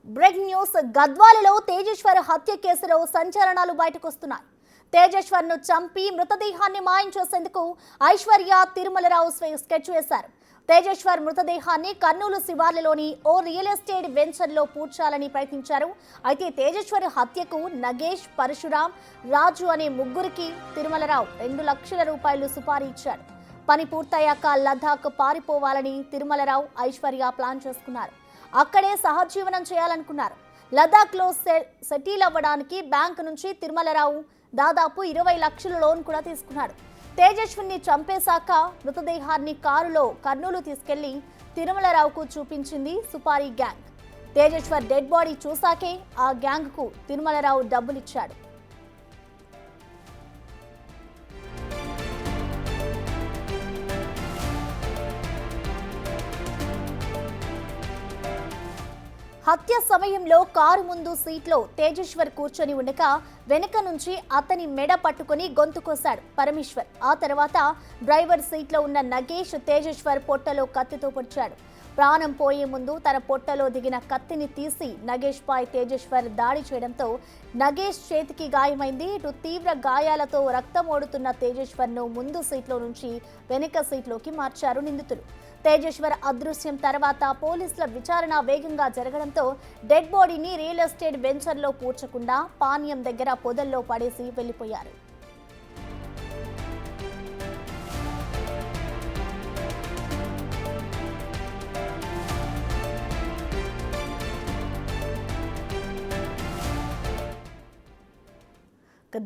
Breaking news గద్వాలలో Tejeshwar హత్య కేసులో సంచలనాలు బయటకొస్తున్నాయి. తేజేశ్వర్ను చంపి మృతదేహాన్ని మాయం చేసేందుకు ఐశ్వర్య తిరుమలరావు స్కెచ్ వేశారు. తేజేశ్వర్ మృతదేహాన్ని కర్నూలు శివార్లలోని ఓ రియల్ ఎస్టేట్ వెంచర్లో పూడ్చాలని ప్రయత్నించారు. అయితే తేజేశ్వర్ హత్యకు నగేష్, పరశురాం, రాజు అనే ముగ్గురికి తిరుమలరావు 2 లక్షల రూపాయలు సుపారీ ఇచ్చారు. పని పూర్తయ్యాక లద్దాఖ్ పారిపోవాలని తిరుమలరావు, ఐశ్వర్య ప్లాన్ చేసుకున్నారు. అక్కడే సహజీవనం చేయాలనుకున్నారు. లద్దాఖ్లో సెటిల్ అవ్వడానికి బ్యాంకు నుంచి తిరుమలరావు దాదాపు 20 లక్షల లోన్ కూడా తీసుకున్నాడు. తేజస్విని చంపేశాక మృతదేహాన్ని కారులో కర్నూలు తీసుకెళ్లి తిరుమలరావుకు చూపించింది supari gang. Tejeshwar dead body చూశాకే ఆ గ్యాంగ్కు తిరుమలరావు డబ్బులిచ్చాడు. హత్య సమయంలో కారు ముందు సీట్లో తేజేశ్వర్ కూర్చొని ఉండగా వెనుక నుంచి అతని మెడ పట్టుకుని గొంతు కోశాడు పరమేశ్వర్. ఆ తర్వాత డ్రైవర్ సీట్లో ఉన్న నగేష్ తేజేశ్వర్ పొట్టలో కత్తితో పొడిచాడు. ప్రాణం పోయే ముందు తన పొట్టలో దిగిన కత్తిని తీసి నగేష్ పై తేజేశ్వర్ దాడి చేయడంతో నగేష్ చేతికి గాయమైంది. ఇటు తీవ్ర గాయాలతో రక్తం ఓడుతున్న తేజేశ్వర్ను ముందు సీట్లో నుంచి వెనుక సీట్లోకి మార్చారు నిందితులు. తేజేశ్వర్ అదృశ్యం తర్వాత పోలీసుల విచారణ వేగంగా జరగడంతో డెడ్ బాడీని రియల్ ఎస్టేట్ వెంచర్లో పూడ్చకుండా పానీయం దగ్గర పొదల్లో పడేసి వెళ్లిపోయారు.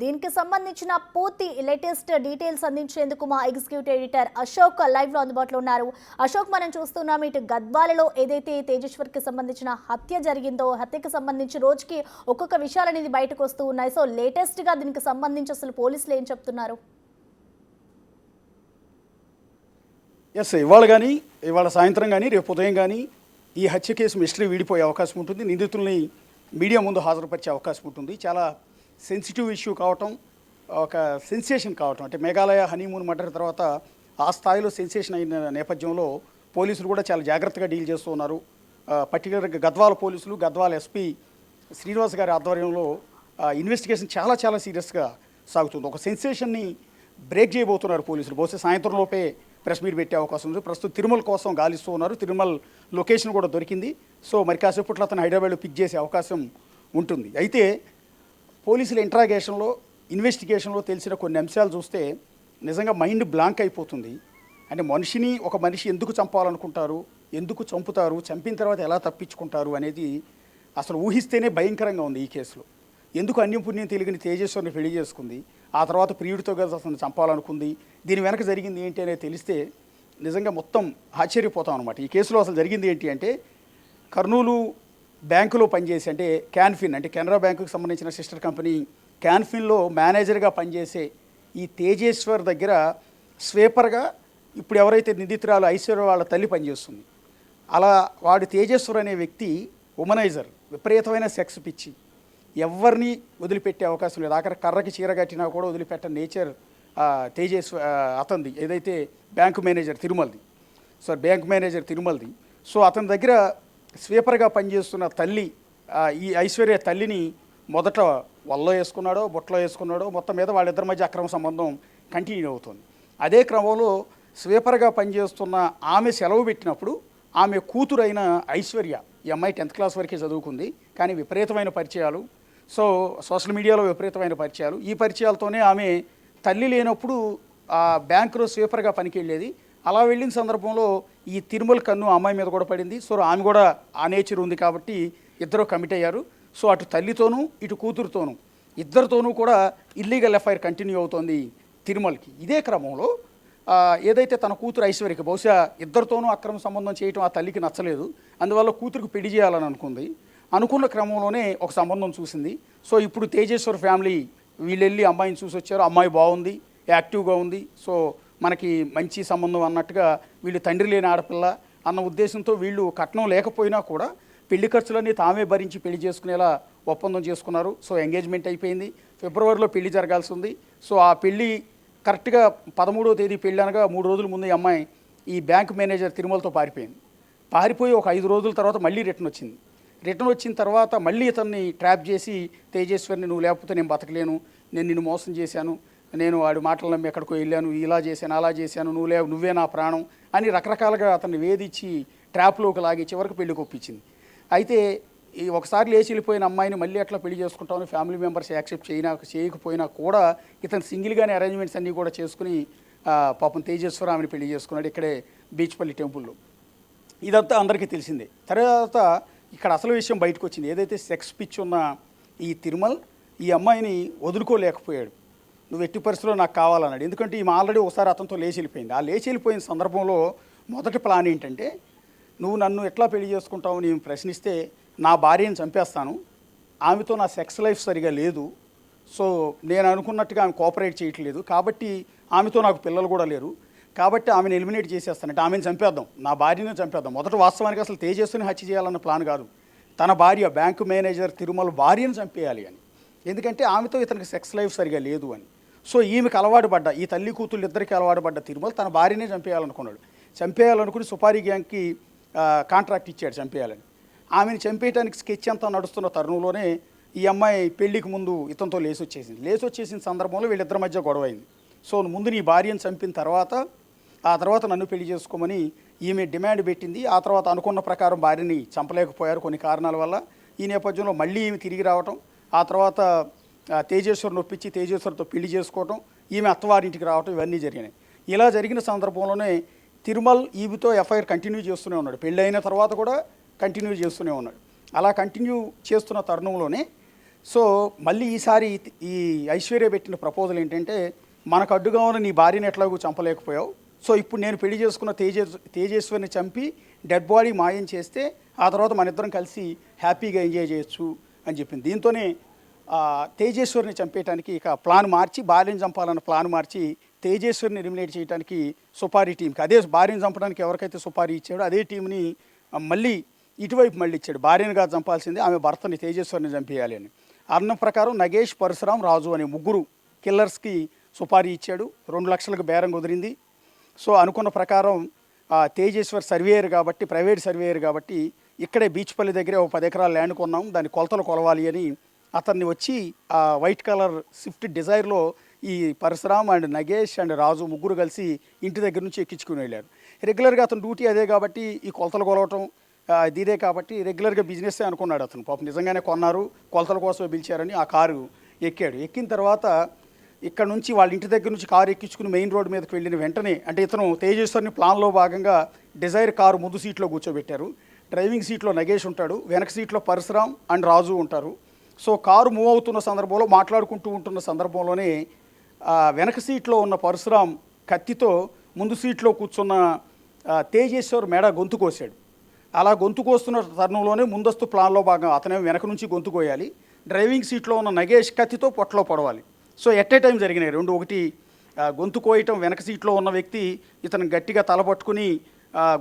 దీనికి సంబంధించిన పూర్తి లేటెస్ట్ డీటెయిల్స్ అందించేందుకు మా ఎగ్జిక్యూటివ్ ఎడిటర్ అశోక్ లైవ్ లో అందుబాటులో ఉన్నారు. అశోక్, మనం చూస్తున్నాం ఇటు గద్వాలలో ఏదైతే తేజేశ్వర్ కి సంబంధించిన హత్య జరిగిందో, హత్యకు సంబంధించి రోజుకి ఒక్కొక్క విషయాలు అనేది బయటకు వస్తూ ఉన్నాయి. సో లేటెస్ట్ గా దీనికి సంబంధించి అసలు పోలీసులు ఏం చెప్తున్నారు? ఇవాళ సాయంత్రం కానీ రేపు ఉదయం కానీ ఈ హత్య కేసు మిస్టరీ వీడిపోయే అవకాశం ఉంటుంది. నిందితుల్ని మీడియా ముందు హాజరుపరిచే అవకాశం ఉంటుంది. చాలా సెన్సిటివ్ ఇష్యూ కావటం, ఒక సెన్సేషన్ కావటం, అంటే మేఘాలయ హనీమూన్ మర్డర్ తర్వాత ఆ స్థాయిలో సెన్సేషన్ అయిన నేపథ్యంలో పోలీసులు కూడా చాలా జాగ్రత్తగా డీల్ చేస్తూ ఉన్నారు. పర్టికులర్గా గద్వాల పోలీసులు, గద్వాల ఎస్పీ శ్రీనివాస్ గారి ఆధ్వర్యంలో ఇన్వెస్టిగేషన్ చాలా చాలా సీరియస్గా సాగుతుంది. ఒక సెన్సేషన్ని బ్రేక్ చేయబోతున్నారు పోలీసులు. బహుశా సాయంత్రం లోపే ప్రెస్ మీట్ పెట్టే అవకాశం ఉంది. ప్రస్తుతం తిరుమల కోసం గాలిస్తూ ఉన్నారు. తిరుమల లొకేషన్ కూడా దొరికింది. సో మరి కాసేపట్లో అతను హైదరాబాద్లో పిక్ చేసే అవకాశం ఉంటుంది. అయితే పోలీసుల ఇంట్రాగేషన్లో, ఇన్వెస్టిగేషన్లో తెలిసిన కొన్ని అంశాలు చూస్తే నిజంగా మైండ్ బ్లాంక్ అయిపోతుంది. అంటే ఒక మనిషి ఎందుకు చంపాలనుకుంటారు, ఎందుకు చంపుతారు, చంపిన తర్వాత ఎలా తప్పించుకుంటారు అనేది అసలు ఊహిస్తేనే భయంకరంగా ఉంది ఈ కేసులో. ఎందుకు అన్యం పుణ్యం తెలియని తేజేశ్వర్ని పెళ్లి చేసుకుంది, ఆ తర్వాత ప్రియుడితో కలిసి అతను చంపాలనుకుంది, దీని వెనక జరిగింది ఏంటి అనేది తెలిస్తే నిజంగా మొత్తం ఆశ్చర్యపోతాం అనమాట. ఈ కేసులో అసలు జరిగింది ఏంటి అంటే, కర్నూలు బ్యాంకులో పనిచేసి, అంటే క్యాన్ఫిన్, అంటే కెనరా బ్యాంకుకి సంబంధించిన సిస్టర్ కంపెనీ క్యాన్ఫిన్లో మేనేజర్గా పనిచేసే ఈ తేజేశ్వర్ దగ్గర స్వీపర్గా ఇప్పుడు ఎవరైతే నిందితురాలు ఐశ్వర్య వాళ్ళ తల్లి పనిచేస్తుంది. అలా వాడు తేజేశ్వర్ అనే వ్యక్తి ఉమనైజర్, విపరీతమైన సెక్స్ పిచ్చి, ఎవరిని వదిలిపెట్టే అవకాశం లేదు. ఆఖరి కర్రకి చీర కట్టినా కూడా వదిలిపెట్ట నేచర్ తేజేశ్వర్ అతనిది, ఏదైతే బ్యాంకు మేనేజర్ తిరుమలది. సో అతని దగ్గర స్వీపర్గా పనిచేస్తున్న తల్లి, ఈ ఐశ్వర్య తల్లిని మొదట వల్లో వేసుకున్నాడో బొట్టలో వేసుకున్నాడో, మొత్తం మీద వాళ్ళిద్దరి మధ్య అక్రమ సంబంధం కంటిన్యూ అవుతుంది. అదే క్రమంలో స్వీపర్గా పనిచేస్తున్న ఆమె సెలవు పెట్టినప్పుడు ఆమె కూతురైన ఐశ్వర్య, ఈ అమ్మాయి 10th క్లాస్ వరకే చదువుకుంది, కానీ విపరీతమైన పరిచయాలు, సో సోషల్ మీడియాలో విపరీతమైన పరిచయాలు. ఈ పరిచయాలతోనే ఆమె తల్లి లేనప్పుడు ఆ బ్యాంకులో స్వీపర్గా పనికి వెళ్ళేది. అలా వెళ్ళిన సందర్భంలో ఈ తిరుమల కన్ను అమ్మాయి మీద కూడా పడింది. సో ఆమె కూడా ఆ నేచర్ ఉంది కాబట్టి ఇద్దరు కమిట్ అయ్యారు. సో అటు తల్లితోనూ ఇటు కూతురుతోనూ ఇద్దరితోనూ కూడా ఇల్లీగల్ ఎఫ్ఐఆర్ కంటిన్యూ అవుతోంది తిరుమలకి. ఇదే క్రమంలో ఏదైతే తన కూతురు ఐశ్వర్యకి బహుశా ఇద్దరితోనూ అక్రమ సంబంధం చేయటం ఆ తల్లికి నచ్చలేదు. అందువల్ల కూతురికి పెళ్లి చేయాలని అనుకున్న క్రమంలోనే ఒక సంబంధం చూసింది. సో ఇప్పుడు తేజేశ్వర్ ఫ్యామిలీ వీళ్ళు వెళ్ళి అమ్మాయిని చూసి వచ్చారు. అమ్మాయి బాగుంది, యాక్టివ్గా ఉంది, సో మనకి మంచి సంబంధం అన్నట్టుగా, వీళ్ళు తండ్రి లేని ఆడపిల్ల అన్న ఉద్దేశంతో వీళ్ళు కట్నం లేకపోయినా కూడా పెళ్లి ఖర్చులన్నీ తామే భరించి పెళ్లి చేసుకునేలా ఒప్పందం చేసుకున్నారు. సో ఎంగేజ్మెంట్ అయిపోయింది. ఫిబ్రవరిలో పెళ్లి జరగాల్సి ఉంది. సో ఆ పెళ్లి కరెక్ట్గా 13వ తేదీ పెళ్ళి అనగా 3 రోజుల ముందు ఈ అమ్మాయి ఈ బ్యాంక్ మేనేజర్ తిరుమలతో పారిపోయింది. పారిపోయి ఒక 5 రోజుల తర్వాత మళ్ళీ రిటర్న్ వచ్చింది. రిటర్న్ వచ్చిన తర్వాత మళ్ళీ ఇతన్ని ట్రాప్ చేసి తేజేశ్వరిని నువ్వు లేకపోతే నేను బతకలేను, నేను నిన్ను మోసం చేశాను, నేను వాడి మాటలు నమ్మి ఎక్కడికో వెళ్ళాను, ఇలా చేశాను అలా చేశాను, నువ్వే నా ప్రాణం అని రకరకాలుగా అతన్ని వేధించి ట్రాప్లోకి లాగి చివరికి పెళ్లికి ఒప్పించింది. అయితే ఈ ఒకసారి లేచి వెళ్ళిపోయిన అమ్మాయిని మళ్ళీ ఎట్లా పెళ్లి చేసుకుంటామని ఫ్యామిలీ మెంబర్స్ యాక్సెప్ట్ చేయకపోయినా కూడా ఇతను సింగిల్గానే అరేంజ్మెంట్స్ అన్నీ కూడా చేసుకుని పాపం తేజేశ్వర ఆమెను పెళ్లి చేసుకున్నాడు ఇక్కడే బీచ్పల్లి టెంపుల్లో. ఇదంతా అందరికీ తెలిసిందే. తర్వాత ఇక్కడ అసలు విషయం బయటకు వచ్చింది. ఏదైతే సెక్స్ పిచ్ ఉన్న ఈ తిరుమల్ ఈ అమ్మాయిని వదులుకోలేకపోయాడు. నువ్వు ఎట్టి పరిస్థితుల్లో నాకు కావాలన్నాడు. ఎందుకంటే ఈమె ఆల్రెడీ ఒకసారి అతనితో లేచి వెళ్ళిపోయింది. ఆ లేచి వెళ్ళిపోయిన సందర్భంలో మొదటి ప్లాన్ ఏంటంటే, నువ్వు నన్ను ఎట్లా పెళ్లి చేసుకుంటావు నేను ప్రశ్నిస్తే నా భార్యను చంపేస్తాను, ఆమెతో నా సెక్స్ లైఫ్ సరిగా లేదు, సో నేను అనుకున్నట్టుగా ఆమె కోఆపరేట్ చేయట్లేదు, కాబట్టి ఆమెతో నాకు పిల్లలు కూడా లేరు, కాబట్టి ఆమెను ఎలిమినేట్ చేసేస్తానంటే ఆమెను చంపేద్దాం, నా భార్యను చంపేద్దాం. మొదట వాస్తవానికి అసలు తేజస్సుని హత్య చేయాలన్న ప్లాన్ కాదు, తన భార్య బ్యాంకు మేనేజర్ తిరుమల భార్యను చంపేయాలి అని. ఎందుకంటే ఆమెతో ఇతనికి సెక్స్ లైఫ్ సరిగా లేదు అని. సో ఈమెకు అలవాటు పడ్డ ఈ తల్లి కూతుళ్ళు ఇద్దరికి అలవాటు పడ్డ తిరుమల తన భార్యనే చంపేయాలనుకున్నాడు. చంపేయాలనుకుని సుపారీ గ్యాంగ్కి కాంట్రాక్ట్ ఇచ్చాడు చంపేయాలని. ఆమెను చంపేయడానికి స్కెచ్ అంతా నడుస్తున్న తరుణంలోనే ఈ అమ్మాయి పెళ్లికి ముందు ఇతనితో లేచి వచ్చేసిన సందర్భంలో వీళ్ళిద్దరి మధ్య గొడవ అయింది. సో ముందు నీ భార్యను చంపిన తర్వాత ఆ తర్వాత నన్ను పెళ్లి చేసుకోమని ఈమె డిమాండ్ పెట్టింది. ఆ తర్వాత అనుకున్న ప్రకారం భార్యని చంపలేకపోయారు కొన్ని కారణాల వల్ల. ఈ నేపథ్యంలో మళ్ళీ ఈమె తిరిగి రావటం, ఆ తర్వాత తేజేశ్వరిని ఒప్పించి తేజేశ్వరితో పెళ్లి చేసుకోవటం, ఈమె అత్తవారింటికి రావటం, ఇవన్నీ జరిగినాయి. ఇలా జరిగిన సందర్భంలోనే తిరుమల్ ఈమెతో ఎఫ్ఐఆర్ కంటిన్యూ చేస్తూనే ఉన్నాడు. పెళ్ళి అయిన తర్వాత కూడా కంటిన్యూ చేస్తూనే ఉన్నాడు. అలా కంటిన్యూ చేస్తున్న తరుణంలోనే సో మళ్ళీ ఈసారి ఈ ఐశ్వర్య పెట్టిన ప్రపోజల్ ఏంటంటే, మనకు అడ్డుగా ఉన్న నీ భార్యను ఎట్లాగూ చంపలేకపోయావు, సో ఇప్పుడు నేను పెళ్లి చేసుకున్న తేజేశ్వరిని చంపి డెడ్ బాడీ మాయం చేస్తే ఆ తర్వాత మన ఇద్దరం కలిసి హ్యాపీగా ఎంజాయ్ చేయొచ్చు అని చెప్పింది. దీంతోనే తేజేశ్వరిని చంపేయడానికి ఇక ప్లాన్ మార్చి, భార్యను చంపాలన్న ప్లాన్ మార్చి తేజేశ్వరిని ఎలిమినేట్ చేయడానికి సుపారీ టీంకి, అదే భార్యను చంపడానికి ఎవరికైతే సుపారీ ఇచ్చాడో అదే టీంని మళ్ళీ ఇటువైపు మళ్ళీ ఇచ్చాడు. భార్యను కాదు చంపాల్సిందే, ఆమె భర్తని తేజేశ్వరిని చంపేయాలి అని. అన్న ప్రకారం నగేష్, పరశురాం, రాజు అనే ముగ్గురు కిల్లర్స్కి సుపారీ ఇచ్చాడు. 2 లక్షలకు బేరం కుదిరింది. సో అనుకున్న ప్రకారం తేజేశ్వర్ సర్వేయర్ కాబట్టి, ప్రైవేట్ సర్వేయర్ కాబట్టి ఇక్కడే బీచ్పల్లి దగ్గరే ఒక 10 ఎకరాల ల్యాండ్ కొన్నాం, దాని కొలతలు కొలవాలి అని అతన్ని వచ్చి ఆ వైట్ కలర్ స్విఫ్ట్ డిజైర్లో ఈ పరశురామ్ అండ్ నగేష్ అండ్ రాజు ముగ్గురు కలిసి ఇంటి దగ్గర నుంచి ఎక్కించుకుని వెళ్ళారు. రెగ్యులర్గా అతను డ్యూటీ అదే కాబట్టి ఈ కొలతలు కొలవటం ఇదే కాబట్టి రెగ్యులర్గా బిజినెస్ అనుకున్నాడు అతను. పాపం నిజంగానే కొన్నారు, కొలతల కోసమే పిలిచారని ఆ కారు ఎక్కాడు. ఎక్కిన తర్వాత ఇక్కడ నుంచి వాళ్ళ ఇంటి దగ్గర నుంచి కారు ఎక్కించుకుని మెయిన్ రోడ్ మీదకి వెళ్ళిన వెంటనే, అంటే ఇతను తేజేశ్వరిని ప్లాన్లో భాగంగా డిజైర్ కారు ముందు సీట్లో కూర్చోబెట్టారు. డ్రైవింగ్ సీట్లో నగేష్ ఉంటాడు, వెనక సీట్లో పరశురామ్ అండ్ రాజు ఉంటారు. సో కారు మూవ్ అవుతున్న సందర్భంలో మాట్లాడుకుంటూ ఉంటున్న సందర్భంలోనే వెనక సీట్లో ఉన్న పరశురామ్ కత్తితో ముందు సీట్లో కూర్చున్న తేజేశ్వర్ మెడ గొంతు కోసాడు. అలా గొంతు కోస్తున్న తరుణంలోనే ముందస్తు ప్లాన్లో భాగం అతనే వెనక నుంచి గొంతు కోయాలి, డ్రైవింగ్ సీట్లో ఉన్న నగేష్ కత్తితో పొట్టలో పడవాలి. సో ఎట్ ఏ టైం జరిగినాయి రెండు. ఒకటి గొంతు కోయటం, వెనక సీట్లో ఉన్న వ్యక్తి ఇతను గట్టిగా తలపట్టుకుని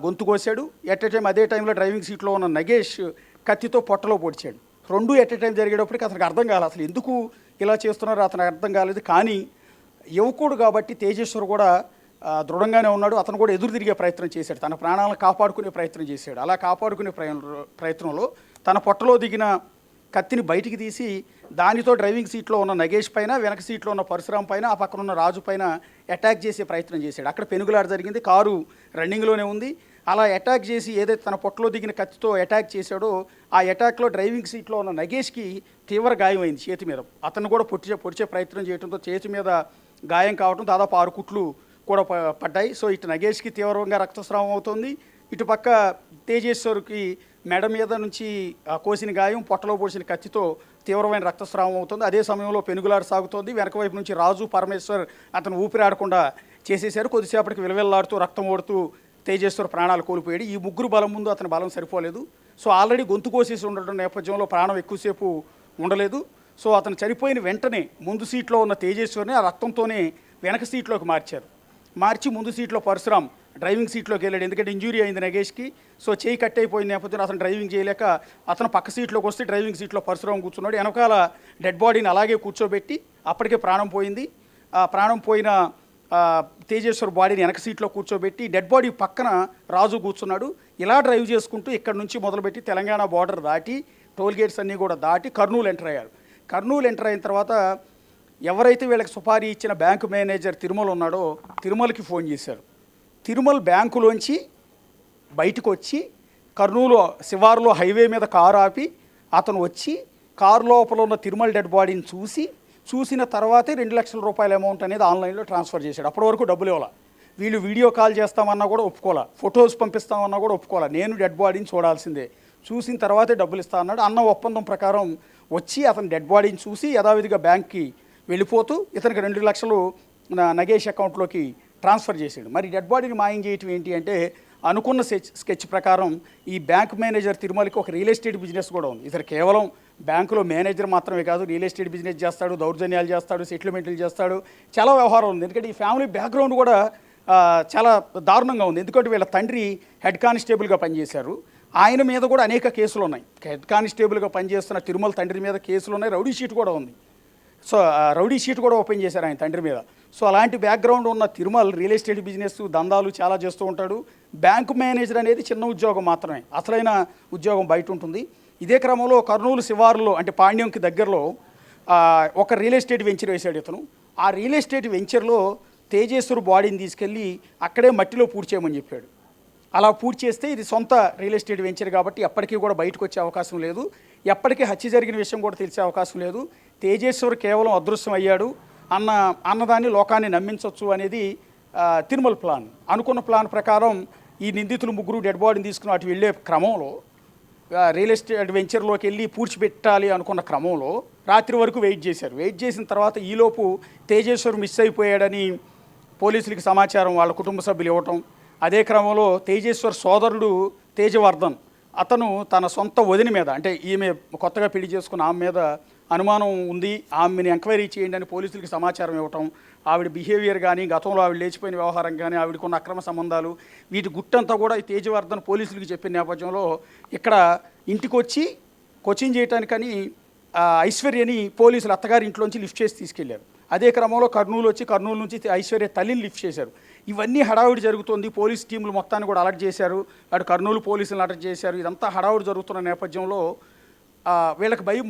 గొంతు కోసాడు. ఎట్ ఏ టైం అదే టైంలో డ్రైవింగ్ సీట్లో ఉన్న నగేష్ కత్తితో పొట్టలో పొడిచాడు. రెండు ఎట్ ఏ టైం జరిగేటప్పటికి అతనికి అర్థం కాలేదు, అసలు ఎందుకు ఇలా చేస్తున్నారో అతనికి అర్థం కాలేదు. కానీ యువకుడు కాబట్టి తేజేశ్వర్ కూడా దృఢంగానే ఉన్నాడు. అతను కూడా ఎదురు తిరిగే ప్రయత్నం చేశాడు, తన ప్రాణాలను కాపాడుకునే ప్రయత్నం చేశాడు. అలా కాపాడుకునే ప్రయత్నంలో తన పొట్టలో దిగిన కత్తిని బయటికి తీసి దానితో డ్రైవింగ్ సీట్లో ఉన్న నగేష్ పైన, వెనక సీట్లో ఉన్న పరశురాం పైన, ఆ పక్కన ఉన్న రాజు పైన అటాక్ చేసే ప్రయత్నం చేశాడు. అక్కడ పెనుగులాట జరిగింది, కారు రన్నింగ్లోనే ఉంది. అలా అటాక్ చేసి ఏదైతే తన పొట్టలో దిగిన కత్తితో అటాక్ చేశాడో ఆ అటాక్లో డ్రైవింగ్ సీట్లో ఉన్న నగేష్కి తీవ్ర గాయమైంది చేతి మీద. అతను కూడా పొడిచే ప్రయత్నం చేయడంతో చేతి మీద గాయం కావడం, దాదాపు 6 కుట్లు కూడా పడ్డాయి. సో ఇటు నగేష్కి తీవ్రంగా రక్తస్రావం అవుతుంది, ఇటు పక్క తేజేశ్వర్కి మెడ మీద నుంచి కోసిన గాయం, పొట్టలో పొడిచిన కత్తితో తీవ్రమైన రక్తస్రావం అవుతుంది. అదే సమయంలో పెనుగులాట సాగుతోంది. వెనక వైపు నుంచి రాజు, పరమేశ్వర్ అతను ఊపిరాడకుండా చేసేశారు. కొద్దిసేపటికి విలవిల్లాడుతూ రక్తం ఓడుతూ తేజేశ్వర్ ప్రాణాలు కోల్పోయాడు. ఈ ముగ్గురు బలం ముందు అతని బలం సరిపోలేదు. సో ఆల్రెడీ గొంతు కోసేసి ఉండటం నేపథ్యంలో ప్రాణం ఎక్కువసేపు ఉండలేదు. సో అతను చనిపోయిన వెంటనే ముందు సీట్లో ఉన్న తేజేశ్వర్ని ఆ రక్తంతోనే వెనక సీట్లోకి మార్చి ముందు సీట్లో పరశురాం డ్రైవింగ్ సీట్లోకి వెళ్ళాడు. ఎందుకంటే ఇంజూరీ అయింది నగేష్కి. సో చేయి కట్ అయిపోయిన నేపథ్యంలో అతను డ్రైవింగ్ చేయలేక అతను పక్క సీట్లోకి వస్తే డ్రైవింగ్ సీట్లో పరశురాం కూర్చున్నాడు. వెనకాల డెడ్ బాడీని అలాగే కూర్చోబెట్టి అప్పటికే ప్రాణం పోయింది. ఆ ప్రాణం పోయిన తేజేశ్వర్ బాడీని వెనక సీట్లో కూర్చోబెట్టి డెడ్ బాడీ పక్కన రాజు కూర్చున్నాడు. ఇలా డ్రైవ్ చేసుకుంటూ ఇక్కడ నుంచి మొదలుపెట్టి తెలంగాణ బార్డర్ దాటి టోల్ గేట్స్ అన్నీ కూడా దాటి కర్నూలు ఎంటర్ అయ్యారు. కర్నూలు ఎంటర్ అయిన తర్వాత ఎవరైతే వీళ్ళకి సుపారీ ఇచ్చిన బ్యాంకు మేనేజర్ తిరుమల ఉన్నాడో తిరుమలకి ఫోన్ చేశారు. తిరుమల బ్యాంకులోంచి బయటకు వచ్చి కర్నూలు శివారులో హైవే మీద కారు ఆపి అతను వచ్చి కారు లోపల ఉన్న తిరుమల డెడ్ బాడీని చూసిన తర్వాతే 2 లక్షల రూపాయల అమౌంట్ అనేది ఆన్లైన్లో ట్రాన్స్ఫర్ చేశాడు. అప్పటి వరకు డబ్బులు ఇవ్వాల. వీళ్ళు వీడియో కాల్ చేస్తామన్నా కూడా ఒప్పుకోవాలా, ఫొటోస్ పంపిస్తామన్నా కూడా ఒప్పుకోవాలా. నేను డెడ్ బాడీని చూడాల్సిందే, చూసిన తర్వాతే డబ్బులు ఇస్తా అన్నాడు. అన్న ఒప్పందం ప్రకారం వచ్చి అతను డెడ్ బాడీని చూసి యథావిధిగా బ్యాంక్కి వెళ్ళిపోతూ ఇతనికి 2 లక్షలు నగేష్ అకౌంట్లోకి ట్రాన్స్ఫర్ చేశాడు. మరి డెడ్ బాడీని మాయం చేయటం ఏంటి అంటే అనుకున్న స్కెచ్ ప్రకారం ఈ బ్యాంక్ మేనేజర్ తిరుమలకి ఒక రియల్ ఎస్టేట్ బిజినెస్ కూడా ఉంది. ఇతను కేవలం బ్యాంకులో మేనేజర్ మాత్రమే కాదు, రియల్ ఎస్టేట్ బిజినెస్ చేస్తాడు, దౌర్జన్యాలు చేస్తాడు, సెటిల్మెంట్లు చేస్తాడు, చాలా వ్యవహారం ఉంది. ఎందుకంటే ఈ ఫ్యామిలీ బ్యాక్గ్రౌండ్ కూడా చాలా దారుణంగా ఉంది. ఎందుకంటే వీళ్ళ తండ్రి హెడ్ కానిస్టేబుల్గా పనిచేశారు. ఆయన మీద కూడా అనేక కేసులు ఉన్నాయి. హెడ్ కానిస్టేబుల్గా పనిచేస్తున్న తిరుమల తండ్రి మీద కేసులు ఉన్నాయి, రౌడీ షీట్ కూడా ఉంది. సో రౌడీ షీట్ కూడా ఓపెన్ చేశారు ఆయన తండ్రి మీద. సో అలాంటి బ్యాక్గ్రౌండ్ ఉన్న తిరుమల రియల్ ఎస్టేట్ బిజినెస్ దందాలు చాలా చేస్తూ ఉంటాడు. బ్యాంకు మేనేజర్ అనేది చిన్న ఉద్యోగం మాత్రమే, అసలైన ఉద్యోగం బయట ఉంటుంది. ఇదే క్రమంలో కర్నూలు శివారులో అంటే పాండ్యంకి దగ్గరలో ఒక రియల్ ఎస్టేట్ వెంచర్ వేశాడు ఇతను. ఆ రియల్ ఎస్టేట్ వెంచర్లో తేజేశ్వర్ బాడీని తీసుకెళ్ళి అక్కడే మట్టిలో పూడ్చేయమని చెప్పాడు. అలా పూర్తి చేస్తే ఇది సొంత రియల్ ఎస్టేట్ వెంచర్ కాబట్టి ఎప్పటికీ కూడా బయటకు వచ్చే అవకాశం లేదు, ఎప్పటికీ హత్య జరిగిన విషయం కూడా తెలిసే అవకాశం లేదు. తేజేశ్వర్ కేవలం అదృశ్యం అయ్యాడు అన్నదాన్ని లోకాన్ని నమ్మించవచ్చు అనేది తిరుమల ప్లాన్. అనుకున్న ప్లాన్ ప్రకారం ఈ నిందితులు ముగ్గురు డెడ్ బాడీని తీసుకుని అటు వెళ్ళే క్రమంలో రియల్ ఎస్టేట్ వెంచర్లోకి వెళ్ళి పూడ్చిపెట్టాలి అనుకున్న క్రమంలో రాత్రి వరకు వెయిట్ చేశారు. వెయిట్ చేసిన తర్వాత ఈలోపు తేజేశ్వర్ మిస్ అయిపోయాడని పోలీసులకి సమాచారం వాళ్ళ కుటుంబ సభ్యులు ఇవ్వటం, అదే క్రమంలో తేజేశ్వర్ సోదరుడు తేజవర్ధన్ అతను తన సొంత వదిన మీద అంటే ఈమె కొత్తగా పెళ్లి చేసుకున్న ఆమె మీద అనుమానం ఉంది, ఆమెని ఎంక్వైరీ చేయండి అని పోలీసులకి సమాచారం ఇవ్వటం, ఆవిడ బిహేవియర్ కానీ గతంలో ఆవిడ లేచిపోయిన వ్యవహారం కానీ ఆవిడకున్న అక్రమ సంబంధాలు వీటి గుట్టంతా కూడా ఈ తేజవర్ధన్ పోలీసులకి చెప్పిన నేపథ్యంలో ఇక్కడ ఇంటికి వచ్చి కోచింగ్ చేయడానికని ఐశ్వర్యని పోలీసులు అత్తగారి ఇంట్లోంచి లిఫ్ట్ చేసి తీసుకెళ్లారు. అదే క్రమంలో కర్నూలు నుంచి ఐశ్వర్య తల్లిని లిఫ్ట్ చేశారు. ఇవన్నీ హడావుడి జరుగుతుంది. పోలీస్ టీంలు మొత్తాన్ని కూడా అలర్ట్ చేశారు, అటు కర్నూలు పోలీసులను అలర్ట్ చేశారు. ఇదంతా హడావుడి జరుగుతున్న నేపథ్యంలో వీళ్ళకి భయం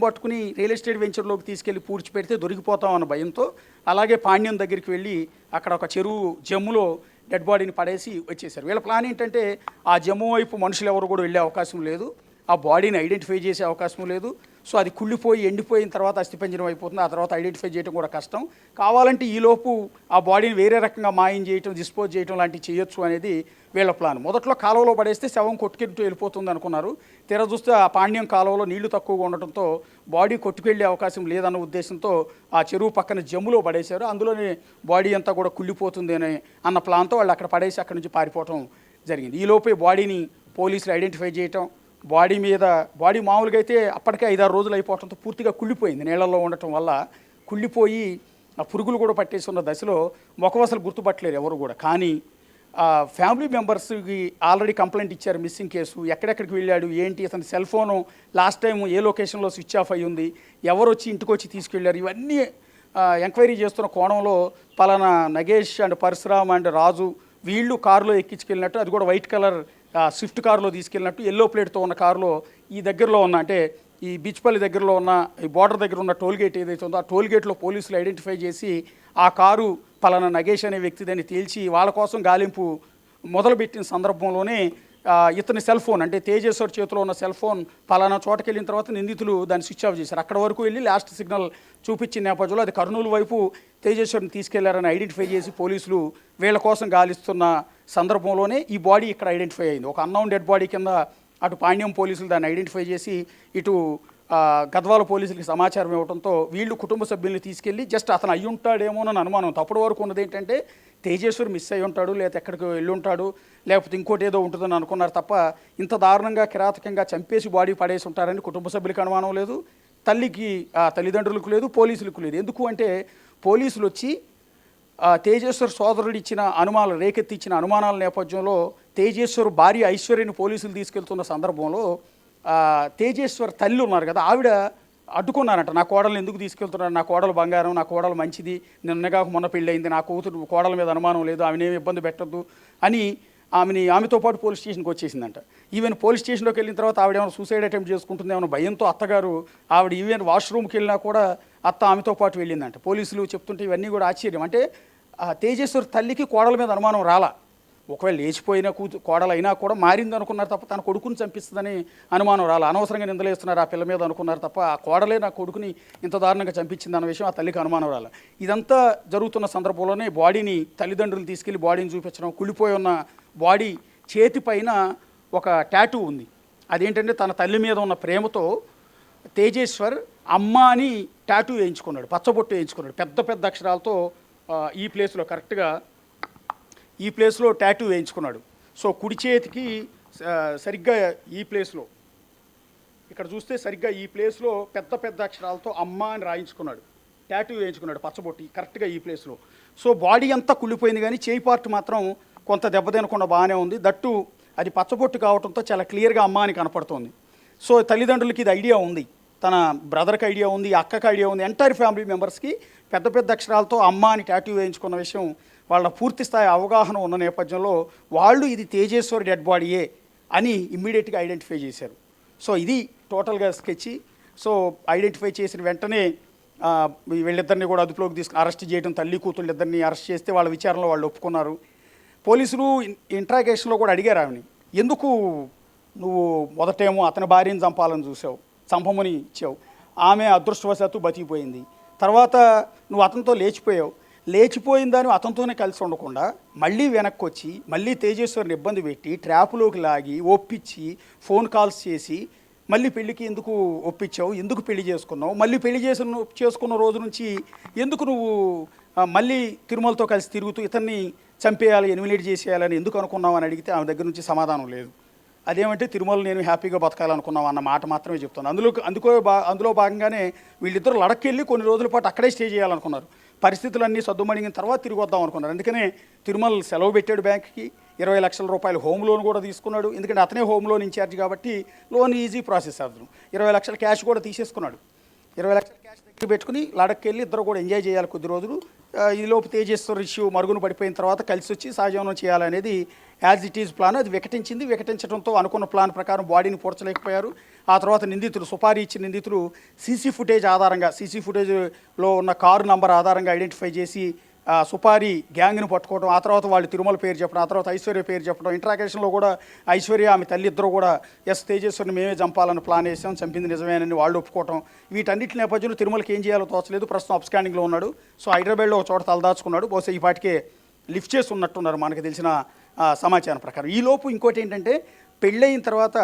పట్టుకుని రియల్ ఎస్టేట్ వెంచర్లోకి తీసుకెళ్లి పూడ్చిపెడితే దొరికిపోతాం అన్న భయంతో అలాగే పాండ్యం దగ్గరికి వెళ్ళి అక్కడ ఒక చెరువు జమ్ములో డెడ్ బాడీని పడేసి వచ్చేసారు. వీళ్ళ ప్లాన్ ఏంటంటే ఆ జమ్ము వైపు మనుషులు ఎవరు కూడా వెళ్ళే అవకాశం లేదు, ఆ బాడీని ఐడెంటిఫై చేసే అవకాశం లేదు. సో అది కుళ్ళిపోయి ఎండిపోయిన తర్వాత అస్థిపంజరం అయిపోతుంది, ఆ తర్వాత ఐడెంటిఫై చేయడం కూడా కష్టం. కావాలంటే ఈలోపు ఆ బాడీని వేరే రకంగా మాయం చేయటం, డిస్పోజ్ చేయటం లాంటివి చేయొచ్చు అనేది వీళ్ళ ప్లాన్. మొదట్లో కాలువలో పడేస్తే శవం కొట్టుకెళ్ళి వెళ్ళిపోతుంది అనుకున్నారు. తీరా చూస్తే ఆ పాండ్యం కాలువలో నీళ్లు తక్కువగా ఉండటంతో బాడీ కొట్టుకెళ్ళే అవకాశం లేదన్న ఉద్దేశంతో ఆ చెరువు పక్కన జమ్ములో పడేశారు. అందులోనే బాడీ అంతా కూడా కుళ్ళిపోతుంది అన్న ప్లాన్తో వాళ్ళు అక్కడ పడేసి అక్కడి నుంచి పారిపోవటం జరిగింది. ఈలోపే బాడీని పోలీసులు ఐడెంటిఫై చేయటం, బాడీ మామూలుగా అయితే అప్పటికే 5-6 రోజులు అయిపోవడంతో పూర్తిగా కుళ్ళిపోయింది. నీళ్ళల్లో ఉండటం వల్ల కుళ్ళిపోయి ఆ పురుగులు కూడా పట్టేసి ఉన్న దశలో ముఖం అసలు గుర్తుపట్టలేరు ఎవరు కూడా. కానీ ఫ్యామిలీ మెంబర్స్కి ఆల్రెడీ కంప్లైంట్ ఇచ్చారు, మిస్సింగ్ కేసు, ఎక్కడెక్కడికి వెళ్ళాడు ఏంటి, అతని సెల్ ఫోను లాస్ట్ టైం ఏ లొకేషన్లో స్విచ్ ఆఫ్ అయ్యి ఉంది, ఎవరు వచ్చి ఇంటికి వచ్చి తీసుకెళ్ళారు, ఇవన్నీ ఎంక్వైరీ చేస్తున్న కోణంలో పలానా నగేష్ అండ్ పరశురామ్ అండ్ రాజు వీళ్ళు కారులో ఎక్కించుకెళ్ళినట్టు, అది కూడా వైట్ కలర్ స్విఫ్ట్ కారులో తీసుకెళ్ళినట్టు, ఎల్లో ప్లేట్తో ఉన్న కారులో ఈ దగ్గరలో ఉన్న అంటే ఈ బీచ్పల్లి దగ్గరలో ఉన్న ఈ బార్డర్ దగ్గర ఉన్న టోల్గేట్ ఏదైతే ఉందో ఆ టోల్గేట్లో పోలీసులు ఐడెంటిఫై చేసి ఆ కారు పలానా నగేష్ అనే వ్యక్తిదని తేల్చి వాళ్ళ కోసం గాలింపు మొదలుపెట్టిన సందర్భంలోనే ఇతని సెల్ ఫోన్ అంటే తేజేశ్వర్ చేతిలో ఉన్న సెల్ ఫోన్ పలానా చోటకి వెళ్ళిన తర్వాత నిందితులు దాన్ని స్విచ్ ఆఫ్ చేశారు. అక్కడ వరకు వెళ్ళి లాస్ట్ సిగ్నల్ చూపించిన నేపథ్యంలో అది కర్నూలు వైపు తేజేశ్వర్ని తీసుకెళ్లారని ఐడెంటిఫై చేసి పోలీసులు వీళ్ళ కోసం గాలిస్తున్న సందర్భంలోనే ఈ బాడీ ఇక్కడ ఐడెంటిఫై అయింది. ఒక అన్నౌన్ డెడ్ బాడీ కింద అటు పాండ్యం పోలీసులు దాన్ని ఐడెంటిఫై చేసి ఇటు గద్వాల పోలీసులకి సమాచారం ఇవ్వడంతో వీళ్ళు కుటుంబ సభ్యుల్ని తీసుకెళ్ళి జస్ట్ అతను అయ్యి ఉంటాడేమోనని అనుమానం. అప్పటి వరకు ఉన్నది ఏంటంటే తేజేశ్వర్ మిస్ అయ్యి ఉంటాడు, లేకపోతే ఎక్కడికి వెళ్ళి ఉంటాడు, లేకపోతే ఇంకోటి ఏదో ఉంటుందని అనుకున్నారు తప్ప ఇంత దారుణంగా కిరాతకంగా చంపేసి బాడీ పడేసి ఉంటారని కుటుంబ సభ్యులకు అనుమానం లేదు, తల్లిదండ్రులకు లేదు, పోలీసులకు లేదు. ఎందుకు అంటే పోలీసులు వచ్చి తేజేశ్వర్ సోదరుడు ఇచ్చిన అనుమానాలు రేకెత్తిచ్చిన అనుమానాల నేపథ్యంలో తేజేశ్వర్ భార్య ఐశ్వర్యని పోలీసులు తీసుకెళ్తున్న సందర్భంలో తేజేశ్వర్ తల్లి ఉన్నారు కదా, ఆవిడ అడ్డుకున్నారంట. నా కోడలు ఎందుకు తీసుకెళ్తున్నారు, నా కోడలు బంగారం, నా కోడలు మంచిది, నిన్నగాక మొన్న పెళ్ళి అయింది, నా కూతురు కోడల మీద అనుమానం లేదు, ఆమెనేమి ఇబ్బంది పెట్టద్దు అని ఆమెతో పాటు పోలీస్ స్టేషన్కి వచ్చేసిందంట. ఈవెన్ పోలీస్ స్టేషన్లోకి వెళ్ళిన తర్వాత ఆవిడ ఏమైనా సూసైడ్ అటెంప్ట్ చేసుకుంటుందేమో భయంతో అత్తగారు ఆవిడ ఈవెన్ వాష్రూమ్కి వెళ్ళినా కూడా అత్త ఆమెతో పాటు వెళ్ళిందంట. పోలీసులు చెప్తుంటే ఇవన్నీ కూడా ఆశ్చర్యం. అంటే తేజేశ్వరి తల్లికి కోడల మీద అనుమానం రాలా. ఒకవేళ లేచిపోయిన కోడలు అయినా కూడా మారింది అనుకున్నారు తప్ప తన కొడుకుని చంపిస్తుందని అనుమానం రాలి. అనవసరంగా నిందలేస్తున్నారు ఆ పిల్ల మీద అనుకున్నారు తప్ప ఆ కోడలే నా కొడుకుని ఇంత దారుణంగా చంపించింది అన్న విషయం ఆ తల్లికి అనుమానం రాలి. ఇదంతా జరుగుతున్న సందర్భంలోనే బాడీని తల్లిదండ్రులు తీసుకెళ్లి బాడీని చూపించడం, కుళ్ళిపోయి ఉన్న బాడీ చేతి పైన ఒక టాటూ ఉంది. అదేంటంటే తన తల్లి మీద ఉన్న ప్రేమతో తేజేశ్వర్ అమ్మ అని టాటూ వేయించుకున్నాడు, పచ్చబొట్టు వేయించుకున్నాడు, పెద్ద పెద్ద అక్షరాలతో ఈ ప్లేస్లో కరెక్ట్గా ఈ ప్లేస్లో టాటూ వేయించుకున్నాడు. సో కుడి చేతికి సరిగ్గా ఈ ప్లేస్లో ఇక్కడ చూస్తే సరిగ్గా ఈ ప్లేస్లో పెద్ద పెద్ద అక్షరాలతో అమ్మ అని రాయించుకున్నాడు, టాటూ వేయించుకున్నాడు పచ్చబొట్టి కరెక్ట్గా ఈ ప్లేస్లో. సో బాడీ అంతా కుళ్ళిపోయింది కానీ చేయి పార్ట్ మాత్రం కొంత దెబ్బతినకుండా బాగానే ఉంది. దట్టు అది పచ్చబొట్టు కావడంతో చాలా క్లియర్గా అమ్మ అని కనపడుతోంది. సో తల్లిదండ్రులకి ఇది ఐడియా ఉంది, తన బ్రదర్కి ఐడియా ఉంది, అక్కకి ఐడియా ఉంది, ఎంటైర్ ఫ్యామిలీ మెంబర్స్కి పెద్ద పెద్ద అక్షరాలతో అమ్మ అని టాటూ వేయించుకున్న విషయం వాళ్ళ పూర్తి స్థాయి అవగాహన ఉన్న నేపథ్యంలో వాళ్ళు ఇది తేజేశ్వరి డెడ్ బాడీయే అని ఇమ్మీడియట్గా ఐడెంటిఫై చేశారు. సో ఇది టోటల్గా స్కెచ్. సో ఐడెంటిఫై చేసిన వెంటనే వీళ్ళిద్దరిని కూడా అదుపులోకి తీసుకుని అరెస్ట్ చేయడం, తల్లి కూతుళ్ళు ఇద్దరిని అరెస్ట్ చేస్తే వాళ్ళ విచారణలో వాళ్ళు ఒప్పుకున్నారు. పోలీసులు ఇంట్రాగేషన్లో కూడా అడిగారు ఆమెని, ఎందుకు నువ్వు మొదటేమో అతని భార్యను చంపాలని చూసావు, చంపమని ఇచ్చావు, ఆమె అదృష్టవశాత్తు బతికిపోయింది, తర్వాత నువ్వు అతనితో లేచిపోయిందని అతనితోనే కలిసి ఉండకుండా మళ్ళీ వెనక్కి వచ్చి మళ్ళీ తేజేశ్వరిని ఇబ్బంది పెట్టి ట్రాప్లోకి లాగి ఒప్పించి ఫోన్ కాల్స్ చేసి మళ్ళీ పెళ్ళికి ఎందుకు ఒప్పించావు, ఎందుకు పెళ్లి చేసుకున్నావు, మళ్ళీ పెళ్లి చేసుకున్న రోజు నుంచి ఎందుకు నువ్వు మళ్ళీ తిరుమలతో కలిసి తిరుగుతూ ఇతన్ని చంపేయాలి, ఎలిమినేట్ చేసేయాలని ఎందుకు అనుకున్నావు అని అడిగితే ఆమె దగ్గర నుంచి సమాధానం లేదు. అదేమంటే తిరుమల నేను హ్యాపీగా బతకాలనుకున్నాం అన్న మాట మాత్రమే చెప్తాను. అందులో భాగంగానే వీళ్ళిద్దరూ లడక్కి వెళ్ళి కొన్ని రోజుల పాటు అక్కడే స్టే చేయాలనుకున్నారు. పరిస్థితులన్నీ సద్దుమణిగిన తర్వాత తిరిగి వద్దాం అనుకున్నారు. అందుకనే తిరుమల సెలవు పెట్టాడు, బ్యాంక్కి 20 లక్షల రూపాయలు హోమ్ లోన్ కూడా తీసుకున్నాడు. ఎందుకంటే అతనే హోమ్ లోన్ ఇన్ఛార్జ్ కాబట్టి లోన్ ఈజీ ప్రాసెస్ అతను 20 లక్షల క్యాష్ కూడా తీసేసుకున్నాడు. 20 లక్షల క్యాష్ దగ్గర పెట్టుకుని లడక్కి వెళ్ళి ఇద్దరు కూడా ఎంజాయ్ చేయాలి కొద్ది రోజులు. ఈలోపు తేజేశ్వర్ ఇష్యూ మరుగున పడిపోయిన తర్వాత కలిసి వచ్చి సహజీవనం చేయాలనేది యాజ్ ఇట్ ఈజ్ ప్లాన్. అది వికటించడంతో అనుకున్న ప్లాన్ ప్రకారం బాడీని పూడ్చలేకపోయారు. ఆ తర్వాత నిందితులు సుపారీ ఇచ్చిన నిందితులు సీసీ ఫుటేజ్లో ఉన్న కారు నంబర్ ఆధారంగా ఐడెంటిఫై చేసి సుపారీ గ్యాంగ్ను పట్టుకోవడం, ఆ తర్వాత వాళ్ళు తిరుమల పేరు చెప్పడం, ఆ తర్వాత ఐశ్వర్య పేరు చెప్పడం. ఇంట్రాగేషన్లో కూడా ఐశ్వర్య ఆమె తల్లి ఇద్దరు కూడా తేజేశ్వరిని మేమే చంపాలని ప్లాన్ వేసాం, చంపింది నిజమేనని వాళ్ళు ఒప్పుకోవటం. వీటన్నిటి నేపథ్యంలో తిరుమలకి ఏం చేయాలో తోచలేదు. ప్రస్తుతం అప్స్కాండింగ్లో ఉన్నాడు. సో హైదరాబాద్లో ఒక చోట తలదాచుకున్నాడు. బహుశా ఈ పాటికే లిఫ్ట్ చేసి ఉన్నట్టున్నారు మనకు తెలిసిన సమాచారం ప్రకారం. ఈలోపు ఇంకోటి ఏంటంటే పెళ్ళయిన తర్వాత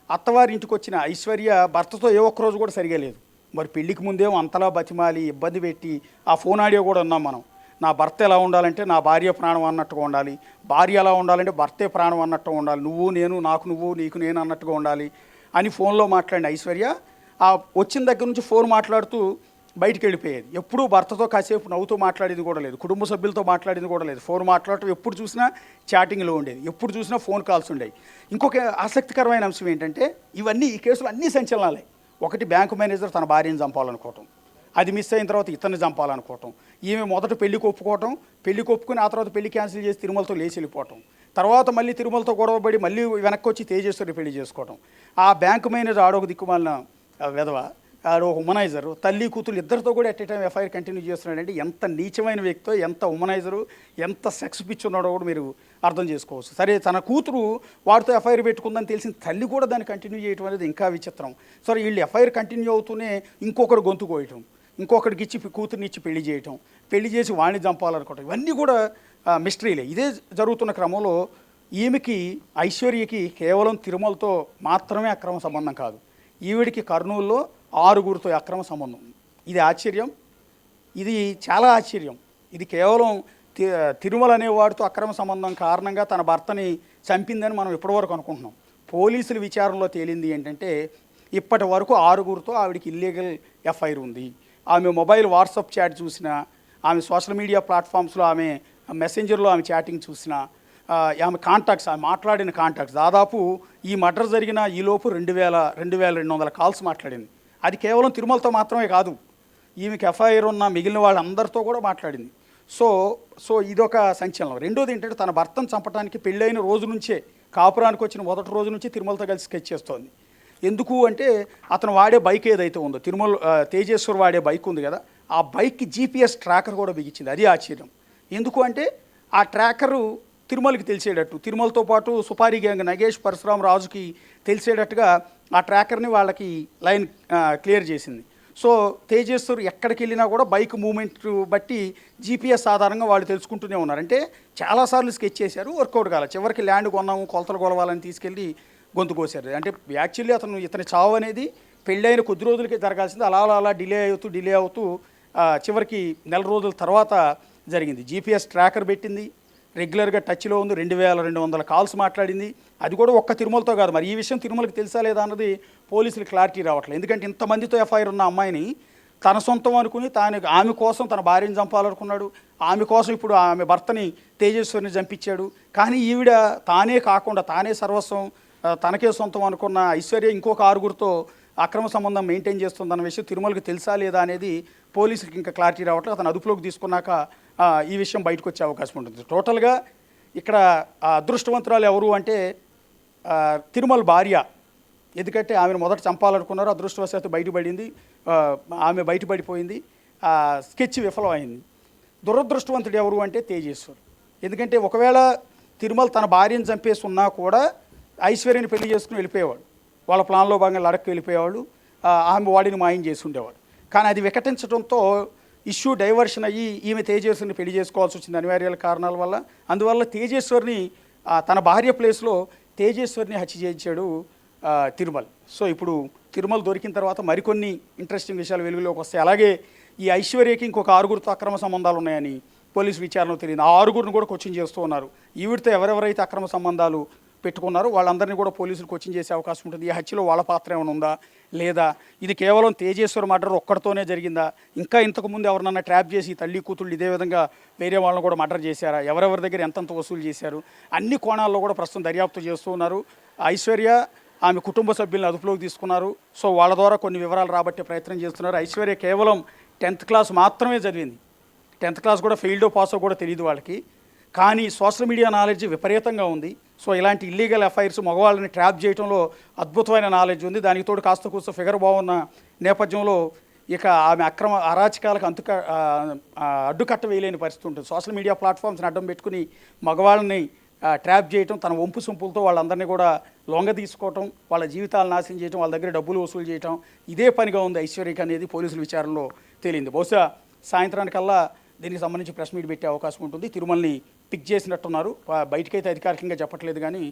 అత్తవారింటికి వచ్చిన ఐశ్వర్య భర్తతో ఏ ఒక్కరోజు కూడా సరిగా లేదు. మరి పెళ్ళికి ముందేమో అంతలా బతిమాలి ఇబ్బంది పెట్టి ఆ ఫోన్ ఆడియో కూడా ఉన్నాం మనం. నా భర్త ఎలా ఉండాలంటే నా భార్య ప్రాణం అన్నట్టుగా ఉండాలి, భార్య ఎలా ఉండాలంటే భర్తే ప్రాణం అన్నట్టుగా ఉండాలి, నువ్వు నేను నాకు నువ్వు నీకు నేను అన్నట్టుగా ఉండాలి అని ఫోన్లో మాట్లాడిన ఐశ్వర్య ఆ వచ్చిన దగ్గర నుంచి ఫోన్ మాట్లాడుతూ బయటికి వెళ్ళిపోయేది. ఎప్పుడూ భర్తతో కాసేపు నవ్వుతూ మాట్లాడేది కూడా లేదు, కుటుంబ సభ్యులతో మాట్లాడేది కూడా లేదు. ఫోన్ మాట్లాడటం ఎప్పుడు చూసినా చాటింగ్లో ఉండేది, ఎప్పుడు చూసినా ఫోన్ కాల్స్ ఉండేవి. ఇంకొక ఆసక్తికరమైన అంశం ఏంటంటే ఈ కేసులు అన్నీ సంచలనాలే. ఒకటి, బ్యాంకు మేనేజర్ తన భార్యను చంపాలనుకోవటం, అది మిస్ అయిన తర్వాత ఇతన్ని చంపాలనుకోవటం, ఈమె మొదట పెళ్లికి ఒప్పుకుని ఆ తర్వాత పెళ్లి క్యాన్సిల్ చేసి తిరుమలతో లేచి వెళ్ళిపోవటం, తర్వాత మళ్ళీ తిరుమలతో గొడవపడి మళ్ళీ వెనక్కి వచ్చి తేజేశ్వరి పెళ్లి చేసుకోవటం. ఆ బ్యాంకు మేనేజర్ ఆడొక దిక్కుమాలిన వెధవ, ఆడో ఉమనైజరు, తల్లి కూతురు ఇద్దరితో కూడా at a time FIR continue చేస్తున్నాడంటే ఎంత నీచమైన వ్యక్తో, ఎంత ఉమనైజరు, ఎంత సెక్స్ పిచ్చి ఉన్నాడో కూడా మీరు అర్థం చేసుకోవచ్చు. సరే, తన కూతురు వాడితో ఎఫ్ఐఆర్ పెట్టుకుందని తెలిసిన తల్లి కూడా దాన్ని కంటిన్యూ చేయడం అనేది ఇంకా విచిత్రం. సరే, వీళ్ళు ఎఫ్ఐఆర్ కంటిన్యూ అవుతూనే ఇంకొకరు గొంతు కోయటం, ఇంకొకరికి ఇచ్చి కూతుర్ని ఇచ్చి పెళ్లి చేసి వాణ్ణి చంపాలనుకోవటం, ఇవన్నీ కూడా మిస్టరీలే. ఇదే జరుగుతున్న క్రమంలో ఈమెకి ఐశ్వర్యకి కేవలం తిరుమలతో మాత్రమే అక్రమ సంబంధం కాదు, ఈవిడికి కర్నూలులో 6గురితో అక్రమ సంబంధం. ఇది ఆశ్చర్యం, ఇది చాలా ఆశ్చర్యం. ఇది కేవలం తిరుమల అనేవాడితో అక్రమ సంబంధం కారణంగా తన భర్తని చంపిందని మనం ఇప్పటివరకు అనుకుంటున్నాం. పోలీసుల విచారణలో తేలింది ఏంటంటే ఇప్పటి వరకు 6గురితో ఆవిడికి ఇల్లీగల్ ఎఫ్ఐఆర్ ఉంది. ఆమె మొబైల్ వాట్సాప్ చాట్ చూసినా, ఆమె సోషల్ మీడియా ప్లాట్ఫామ్స్లో ఆమె మెసెంజర్లో ఆమె చాటింగ్ చూసినా, ఆమె కాంటాక్ట్స్, ఆమె మాట్లాడిన కాంటాక్ట్స్ దాదాపు ఈ మర్డర్ జరిగిన ఈలోపు 2200 కాల్స్ మాట్లాడింది. అది కేవలం తిరుమలతో మాత్రమే కాదు, ఈమెకి ఎఫ్ఐఆర్ ఉన్న మిగిలిన వాళ్ళందరితో కూడా మాట్లాడింది. సో సో ఇదొక సంచలనం. రెండోది ఏంటంటే తన భర్తను చంపడానికి పెళ్ళైన రోజు నుంచే, కాపురానికి వచ్చిన మొదటి రోజు నుంచి తిరుమలతో కలిసి స్కెచ్ చేస్తోంది. ఎందుకు అంటే అతను వాడే బైక్ ఏదైతే ఉందో తేజేశ్వర్ వాడే బైక్ ఉంది కదా, ఆ బైక్కి జీపీఎస్ ట్రాకర్ కూడా బిగించింది. అది ఆశ్చర్యం. ఎందుకు అంటే ఆ ట్రాకరు తిరుమలకి తెలిసేటట్టు, తిరుమలతో పాటు సుపారీ గ్యాంగ్ నగేష్, పరశురాం, రాజుకి తెలిసేటట్టుగా ఆ ట్రాకర్ని వాళ్ళకి లైన్ క్లియర్ చేసింది. సో తేజేశ్వర్ ఎక్కడికి వెళ్ళినా కూడా బైక్ మూమెంట్ బట్టి జీపీఎస్ ఆధారంగా వాళ్ళు తెలుసుకుంటూనే ఉన్నారు. అంటే చాలాసార్లు స్కెచ్ చేశారు, వర్కౌట్ కాలేదు. చివరికి ల్యాండ్ కొన్నాము, కొలతలు కొలవాలని తీసుకెళ్ళి గొంతు కోసారు. అంటే యాక్చువల్లీ ఇతని చావు అనేది పెళ్ళైన కొద్ది రోజులకే జరగాల్సింది. అలా అలా డిలే అవుతూ చివరికి నెల రోజుల తర్వాత జరిగింది. జీపీఎస్ ట్రాకర్ పెట్టింది, రెగ్యులర్గా టచ్లో ఉంది, 2200 కాల్స్ మాట్లాడింది. అది కూడా ఒక్క తిరుమలతో కాదు. మరి ఈ విషయం తిరుమలకి తెలుసా లేదా అన్నది పోలీసులు క్లారిటీ రావట్లేదు. ఎందుకంటే ఇంతమందితో ఎఫ్ఐఆర్ ఉన్న అమ్మాయిని తన సొంతం అనుకుని ఆమె కోసం తన భార్యను చంపాలనుకున్నాడు, ఆమె కోసం ఇప్పుడు ఆమె భర్తని తేజేశ్వరిని చంపించాడు. కానీ ఈవిడ తానే కాకుండా తానే సర్వస్వం, తనకే సొంతం అనుకున్న ఐశ్వర్య ఇంకొక 6గురితో అక్రమ సంబంధం మెయింటైన్ చేస్తుందన్న విషయం తిరుమలకి తెలుసా లేదా అనేది పోలీసులకి ఇంకా క్లారిటీ రావట్లేదు. అతను అదుపులోకి తీసుకున్నాక ఈ విషయం బయటకు వచ్చే అవకాశం ఉంటుంది. టోటల్గా ఇక్కడ అదృష్టవంతురాలు ఎవరు అంటే తిరుమల భార్య. ఎందుకంటే ఆమెను మొదట చంపాలనుకున్నారు, అదృష్టవశాత్తు బయటపడింది, ఆమె బయటపడిపోయింది, స్కెచ్ విఫలమైంది. దురదృష్టవంతుడు ఎవరు అంటే తేజేశ్వర్. ఎందుకంటే ఒకవేళ తిరుమల తన భార్యను చంపేసి ఉన్నా కూడా ఐశ్వర్యని పెళ్లి చేసుకుని వెళ్ళిపోయేవాడు, వాళ్ళ ప్లాన్లో భాగంగా లడక్కి వెళ్ళిపోయేవాడు, ఆమె వాడిని మాయం చేసి ఉండేవాడు. కానీ అది వికటించడంతో ఇష్యూ డైవర్షన్ అయ్యి ఈమె తేజేశ్వరిని పెళ్లి చేసుకోవాల్సి వచ్చింది అనివార్యాల కారణాల వల్ల. అందువల్ల తేజేశ్వరిని తన భార్య ప్లేస్లో తేజేశ్వరిని హత్య చేయించాడు తిరుమల్. సో ఇప్పుడు తిరుమల దొరికిన తర్వాత మరికొన్ని ఇంట్రెస్టింగ్ విషయాలు వెలుగులోకి వస్తాయి. అలాగే ఈ ఐశ్వర్యకి ఇంకొక 6గురితో అక్రమ సంబంధాలు ఉన్నాయని పోలీసు విచారణలో తెలియదు. ఆ 6గురిని కూడా కోచింగ్ చేస్తూ ఉన్నారు. ఈవిడితో ఎవరెవరైతే అక్రమ సంబంధాలు పెట్టుకున్నారు వాళ్ళందరినీ కూడా పోలీసులు కోచింగ్ చేసే అవకాశం ఉంటుంది. ఈ హత్యలో వాళ్ళ పాత్ర ఏమైనా ఉందా లేదా, ఇది కేవలం తేజేశ్వర్ మర్డర్ ఒక్కడితోనే జరిగిందా, ఇంకా ఇంతకుముందు ఎవరినన్నా ట్రాప్ చేసి తల్లి కూతుళ్ళు ఇదే విధంగా వేరే వాళ్ళని కూడా మర్డర్ చేశారా, ఎవరెవరి దగ్గర ఎంతంత వసూలు చేశారు, అన్ని కోణాల్లో కూడా ప్రస్తుతం దర్యాప్తు చేస్తూ ఉన్నారు. ఐశ్వర్య ఆమె కుటుంబ సభ్యులను అదుపులోకి తీసుకున్నారు. సో వాళ్ళ ద్వారా కొన్ని వివరాలు రాబట్టే ప్రయత్నం చేస్తున్నారు. ఐశ్వర్య కేవలం 10th క్లాస్ మాత్రమే చదివింది, 10th క్లాస్ కూడా ఫెయిల్డో పాసో కూడా తెలియదు వాళ్ళకి. కానీ సోషల్ మీడియా నాలెడ్జ్ విపరీతంగా ఉంది. సో ఇలాంటి ఇల్లీగల్ ఎఫ్ఐఆర్స్ మగవాళ్ళని ట్రాప్ చేయడంలో అద్భుతమైన నాలెడ్జ్ ఉంది. దానికి తోడు కాస్త కూస్త ఫిగర్ బాగున్న నేపథ్యంలో ఇక ఆమె అక్రమ అరాచకాలకు అడ్డుకట్ట వేయలేని పరిస్థితి ఉంటుంది. సోషల్ మీడియా ప్లాట్ఫామ్స్ని అడ్డం పెట్టుకుని మగవాళ్ళని ట్రాప్ చేయటం, తన వంపు సొంపులతో వాళ్ళందరినీ కూడా లొంగ తీసుకోవటం, వాళ్ళ జీవితాలు నాశనం చేయటం, వాళ్ళ దగ్గర డబ్బులు వసూలు చేయటం, ఇదే పనిగా ఉంది ఐశ్వర్యకి అనేది పోలీసుల విచారణలో తేలింది. బహుశా సాయంత్రానికల్లా దీనికి సంబంధించి ప్రెస్ మీట్ పెట్టే అవకాశం ఉంటుంది. తిరుమలని పిక్ చేసినట్టున్నారు, బయటకైతే అధికారికంగా చెప్పట్లేదు. కానీ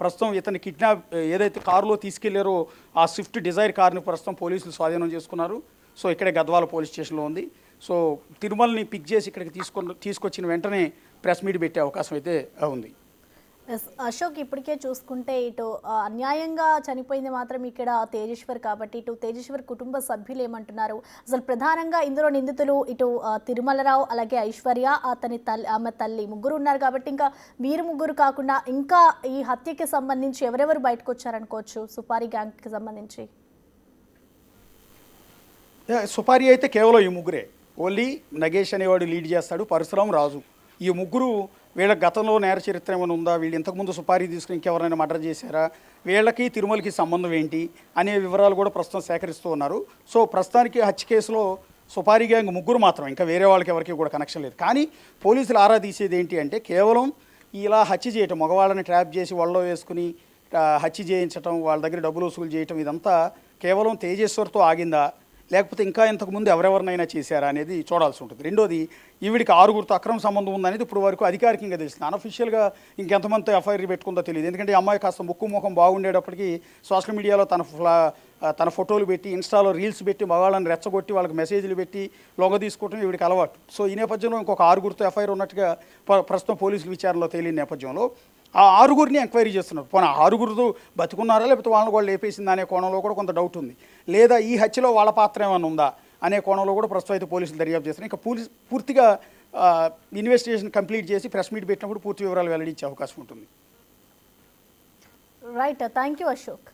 ప్రస్తుతం ఇతని కిడ్నాప్ ఏదైతే కారులో తీసుకెళ్లారో ఆ స్విఫ్ట్ డిజైర్ కార్ని ప్రస్తుతం పోలీసులు స్వాధీనం చేసుకున్నారు. సో ఇక్కడే గద్వాల పోలీస్ స్టేషన్లో ఉంది. సో తిరుమలని పిక్ చేసి ఇక్కడికి తీసుకొచ్చిన వెంటనే ప్రెస్ మీట్ పెట్టే అవకాశం అయితే ఉంది. అశోక్, ఇప్పటికే చూసుకుంటే ఇటు అన్యాయంగా చనిపోయింది మాత్రం ఇక్కడ తేజేశ్వర్ కాబట్టి ఇటు తేజేశ్వర్ కుటుంబ సభ్యులు ఏమంటున్నారు, అసలు ప్రధానంగా ఇందులో నిందితులు ఇటు తిరుమలరావు అలాగే ఐశ్వర్య ఆమె తల్లి ముగ్గురు ఉన్నారు కాబట్టి ఇంకా వీరు ముగ్గురు కాకుండా ఇంకా ఈ హత్యకి సంబంధించి ఎవరెవరు బయటకు వచ్చారనుకోవచ్చు సుపారీ గ్యాంగ్కి సంబంధించి? సుపారీ అయితే కేవలం ఈ ముగ్గురే. ఓన్లీ నగేష్ అనేవాడు లీడ్ చేస్తాడు, పరశురాం, రాజు. ఈ ముగ్గురు వీళ్ళ గతంలో నేర చరిత్ర ఏమైనా ఉందా, వీళ్ళు ఇంతకుముందు సుపారీ తీసుకుని ఇంకెవరైనా మర్డర్ చేశారా, వీళ్ళకి తిరుమలకి సంబంధం ఏంటి అనే వివరాలు కూడా ప్రస్తుతం సేకరిస్తూ ఉన్నారు. సో ప్రస్తుతానికి హత్య కేసులో సుపారీ గ్యాంగ్ ముగ్గురు మాత్రం, ఇంకా వేరే వాళ్ళకి ఎవరికి కూడా కనెక్షన్ లేదు. కానీ పోలీసులు ఆరా తీసేది ఏంటి అంటే కేవలం ఇలా హత్య చేయటం, మగవాళ్ళని ట్రాప్ చేసి వాళ్ళలో వేసుకుని హత్య చేయించడం, వాళ్ళ దగ్గర డబ్బులు వసూలు చేయటం, ఇదంతా కేవలం తేజేశ్వర్తో ఆగిందా లేకపోతే ఇంకా ఇంతకుముందు ఎవరెవరినైనా చేశారా అనేది చూడాల్సి ఉంటుంది. రెండోది, ఈవిడికి 6గురితో అక్రమ సంబంధం ఉందనేది ఇప్పుడు వరకు అధికారికంగా తెలిసింది. అన్అఫిషియల్గా ఇంకెంతమందితో ఎఫ్ఐఆర్ పెట్టుకుందో తెలియదు. ఎందుకంటే ఈ అమ్మాయి కాస్త ముఖం బాగుండేటప్పటికీ సోషల్ మీడియాలో తన ఫోటోలు పెట్టి, ఇన్స్టాలో రీల్స్ పెట్టి, మగవాళ్ళని రెచ్చగొట్టి వాళ్ళకి మెసేజ్లు పెట్టి లొంగ తీసుకోవటం ఈవిడికి అలవాటు. సో ఈ నేపథ్యంలో ఇంకొక 6గురితో ఎఫ్ఐఆర్ ఉన్నట్టుగా ప్రస్తుతం పోలీసుల విచారణలో తేలిన నేపథ్యంలో ఆ 6గురిని ఎంక్వైరీ చేస్తున్నారు. పోనీ 6గురు బతుకున్నారా లేకపోతే వాళ్ళని కూడా లేపేసిందా అనే కోణంలో కూడా కొంత డౌట్ ఉంది. లేదా ఈ హత్యలో వాళ్ళ పాత్ర ఏమైనా ఉందా అనే కోణంలో కూడా ప్రస్తుతం అయితే పోలీసులు దర్యాప్తు చేస్తున్నారు. ఇంకా పూర్తిగా ఇన్వెస్టిగేషన్ కంప్లీట్ చేసి ప్రెస్ మీట్ పెట్టినప్పుడు పూర్తి వివరాలు వెల్లడించే అవకాశం ఉంటుంది. Right, thank you Ashok.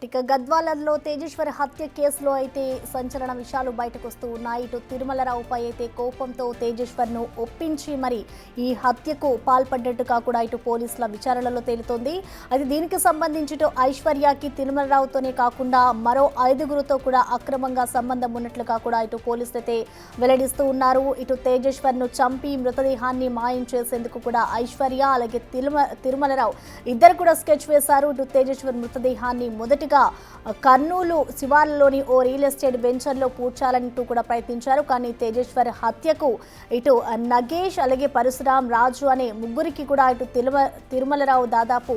ఇక గద్వాలలో తేజేశ్వర్ హత్య కేసులో అయితే సంచలన విషయాలు బయటకు వస్తూ ఉన్నాయి. ఇటు తిరుమలరావుపై అయితే కోపంతో తేజేశ్వర్ను ఒప్పించి మరి ఈ హత్యకు పాల్పడ్డట్టుగా కూడా ఇటు పోలీసుల విచారణలో తేలుతోంది. అయితే దీనికి సంబంధించి ఇటు ఐశ్వర్యకి తిరుమలరావుతోనే కాకుండా మరో 5గురితో కూడా అక్రమంగా సంబంధం ఉన్నట్లుగా కూడా ఇటు పోలీసులు అయితే వెల్లడిస్తూ ఉన్నారు. ఇటు తేజేశ్వర్ను చంపి మృతదేహాన్ని మాయం చేసేందుకు కూడా ఐశ్వర్య అలాగే తిరుమలరావు ఇద్దరు కూడా స్కెచ్ వేశారు. ఇటు తేజేశ్వర్ మృతదేహాన్ని మొదటిగా కర్నూలు శివార్లలోని ఓ రియల్ ఎస్టేట్ వెంచర్లో పూడ్చాలంటూ కూడా ప్రయత్నించారు. కానీ తేజేశ్వర్ హత్యకు ఇటు నగేష్ అలాగే పరశురాం రాజు అనే ముగ్గురికి కూడా ఇటు తిరుమలరావు దాదాపు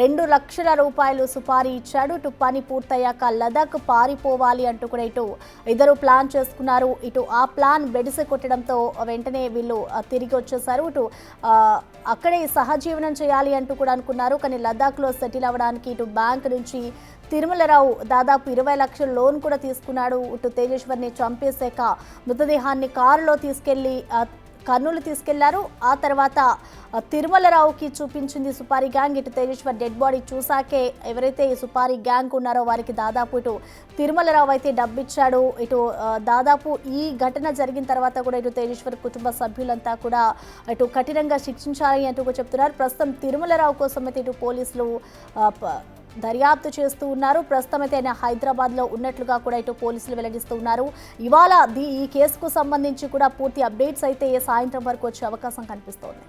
2 లక్షల రూపాయలు సుపారీ ఇచ్చాడు. ఇటు పని పూర్తయ్యాక లదాఖ్ పారిపోవాలి అంటూ కూడా ఇటు ఇద్దరు ప్లాన్ చేసుకున్నారు. ఇటు ఆ ప్లాన్ బెడిసి కొట్టడంతో వెంటనే వీళ్ళు తిరిగి వచ్చేసారు. ఇటు అక్కడే సహజీవనం చేయాలి అంటూ కూడా అనుకున్నారు. కానీ లదాఖ్లో సెటిల్ అవ్వడానికి ఇటు బ్యాంక్ నుంచి తిరుమలరావు దాదాపు 20 లక్షల లోన్ కూడా తీసుకున్నాడు. ఇటు తేజేశ్వర్ని చంపేశాక మృతదేహాన్ని కారులో తీసుకెళ్లి కర్నూలు తీసుకెళ్లారు. ఆ తర్వాత తిరుమలరావుకి చూపించింది సుపారీ గ్యాంగ్. ఇటు తేజేశ్వర్ డెడ్ బాడీ చూసాకే ఎవరైతే ఈ సుపారీ గ్యాంగ్ ఉన్నారో వారికి దాదాపు ఇటు తిరుమలరావు అయితే డబ్బిచ్చాడు. ఇటు దాదాపు ఈ ఘటన జరిగిన తర్వాత కూడా ఇటు తేజేశ్వర్ కుటుంబ సభ్యులంతా కూడా ఇటు కఠినంగా శిక్షించాలి అంటూ కూడా చెప్తున్నారు. ప్రస్తుతం తిరుమలరావు కోసం అయితే ఇటు పోలీసులు దర్యాప్తు చేస్తూ ఉన్నారు. ప్రస్తుతం అయితే ఆయన హైదరాబాద్లో ఉన్నట్లుగా కూడా ఇటు పోలీసులు వెల్లడిస్తూ ఉన్నారు. ఇవాళ ఈ కేసుకు సంబంధించి కూడా పూర్తి అప్డేట్స్ అయితే సాయంత్రం వరకు వచ్చే అవకాశం కనిపిస్తోంది.